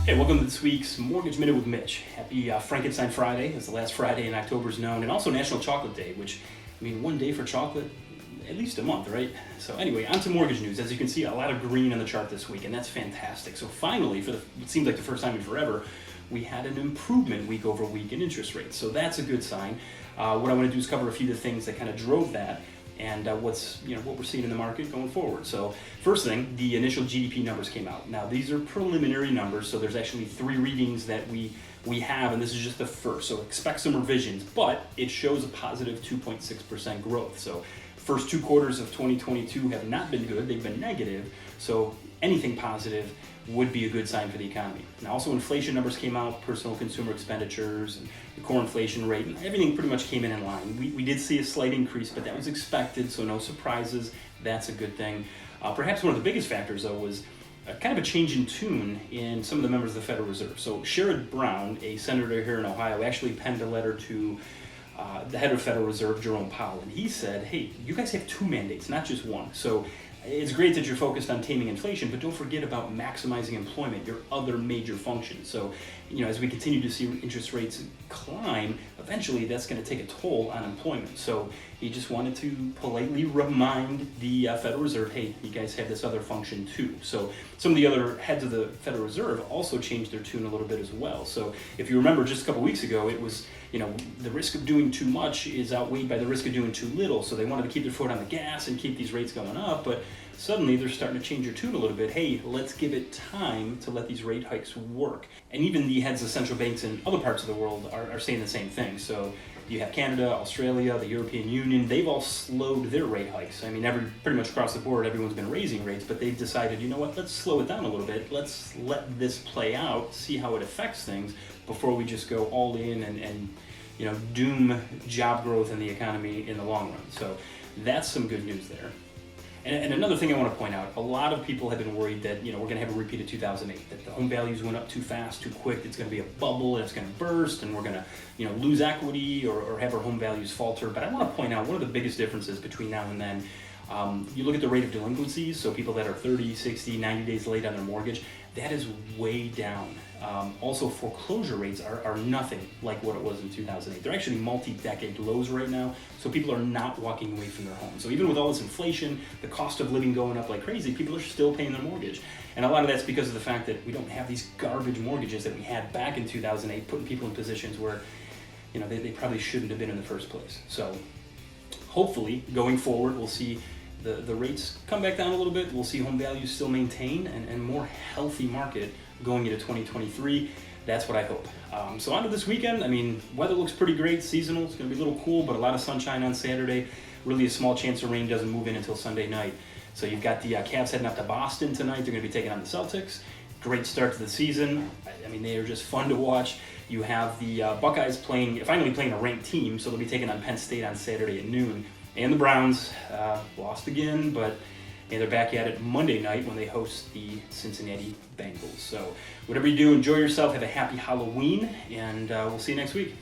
Hey, welcome to this week's Mortgage Minute with Mitch. Happy Frankenstein Friday, as the last Friday in October is known, and also National Chocolate Day, which, one day for chocolate, at least a month, right? So anyway, on to mortgage news. As you can see, a lot of green on the chart this week, and that's fantastic. So finally, it seems like the first time in forever, we had an improvement week over week in interest rates. So that's a good sign. What I want to do is cover a few of the things that kind of drove that, and what we're seeing in the market going forward. So first thing, the initial GDP numbers came out. Now these are preliminary numbers, so there's actually 3 readings that we have, and this is just the first. So expect some revisions, but it shows a positive 2.6% growth. So first 2 quarters of 2022 have not been good, they've been negative. So anything positive would be a good sign for the economy. Now also inflation numbers came out, personal consumer expenditures, and the core inflation rate, and everything pretty much came in line. We did see a slight increase, but that was expected, so no surprises. That's a good thing. Perhaps one of the biggest factors, though, was kind of a change in tune in some of the members of the Federal Reserve. So Sherrod Brown, a senator here in Ohio, actually penned a letter to the head of the Federal Reserve, Jerome Powell, and he said, hey, you guys have 2 mandates, not just one. So it's great that you're focused on taming inflation, but don't forget about maximizing employment, your other major function. So, as we continue to see interest rates climb, eventually that's going to take a toll on employment. So he just wanted to politely remind the Federal Reserve, hey, you guys have this other function too. So some of the other heads of the Federal Reserve also changed their tune a little bit as well. So if you remember just a couple weeks ago, it was, the risk of doing too much is outweighed by the risk of doing too little. So they wanted to keep their foot on the gas and keep these rates going up, but suddenly they're starting to change their tune a little bit. Hey, let's give it time to let these rate hikes work. And even the heads of central banks in other parts of the world are saying the same thing. So you have Canada, Australia, the European Union, they've all slowed their rate hikes. Pretty much across the board, everyone's been raising rates, but they've decided, let's slow it down a little bit. Let's let this play out, see how it affects things before we just go all in and doom job growth in the economy in the long run. So that's some good news there. And another thing I want to point out, a lot of people have been worried that, we're going to have a repeat of 2008, that the home values went up too fast, too quick, it's going to be a bubble and it's going to burst and we're going to, lose equity or have our home values falter. But I want to point out one of the biggest differences between now and then. You look at the rate of delinquencies, so people that are 30, 60, 90 days late on their mortgage, that is way down. Also, foreclosure rates are nothing like what it was in 2008. They're actually multi-decade lows right now, so people are not walking away from their homes. So even with all this inflation, the cost of living going up like crazy, people are still paying their mortgage. And a lot of that's because of the fact that we don't have these garbage mortgages that we had back in 2008, putting people in positions where they probably shouldn't have been in the first place. So hopefully, going forward, we'll see the rates come back down a little bit. We'll see home values still maintain and more healthy market going into 2023. That's what I hope. So on to this weekend. Weather looks pretty great, seasonal. It's going to be a little cool, but a lot of sunshine on Saturday. Really a small chance of rain doesn't move in until Sunday night. So you've got the Cavs heading up to Boston tonight. They're going to be taking on the Celtics. Great start to the season. They are just fun to watch. You have the Buckeyes finally playing a ranked team, so they'll be taking on Penn State on Saturday at noon. And the Browns lost again, but they're back at it Monday night when they host the Cincinnati Bengals. So whatever you do, enjoy yourself, have a happy Halloween, and we'll see you next week.